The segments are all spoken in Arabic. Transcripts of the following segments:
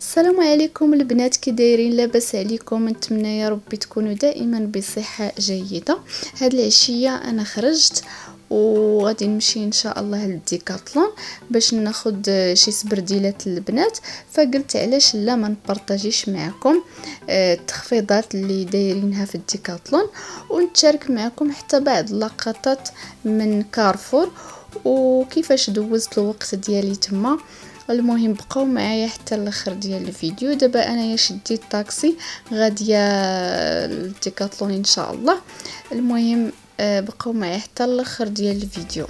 السلام عليكم البنات، كي دايرين؟ لاباس عليكم؟ نتمنى يا ربي تكونوا دائما بصحه جيده. هاد العشيه انا خرجت وغادي نمشي ان شاء الله للديكاتلون باش ناخد شي سبرديلات للبنات، فقلت علاش لا ما نبارطاجيش معكم التخفيضات اللي دايرينها في الديكاتلون، ونتشارك معكم حتى بعض اللقطات من كارفور وكيفاش دوزت الوقت ديالي تما. المهم بقاو معايا حتى الاخر ديال الفيديو. دابا انايا شديت طاكسي غاديه للديكاتلون ان شاء الله. المهم بقاو معايا حتى الاخر ديال الفيديو.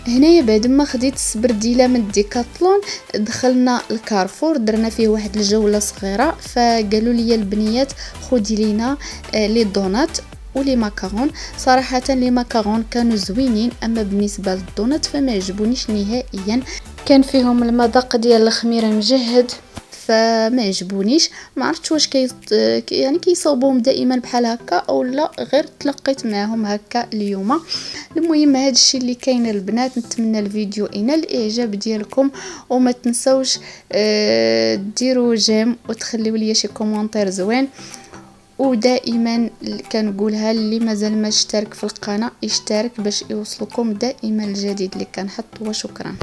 هنايا بعد ما خديت السبرديله من الديكاتلون دخلنا الكارفور، درنا فيه واحد الجوله صغيره، فقالوا لي البنيات خدي لينا لي دونات ولي ماكارون. صراحه لي ماكارون كانوا زوينين، اما بالنسبه للدونات فما عجبونيش نهائيا، كان فيهم المذاق ديال الخميره مجهد فما عجبونيش. ما عرفتش واش يعني كيصاوبوهم دائما بحال هكا او لا غير تلقيت معاهم هكا اليوم. المهم هذا الشيء اللي كاين البنات. نتمنى الفيديو ينال الاعجاب ديالكم، وما تنسوش ديروا جيم وتخليوا لي شي كومونتير زوين. ودائما كنقولها اللي مازال ما اشترك في القناه يشترك باش يوصلكم دائما الجديد اللي كنحط. وشكرا.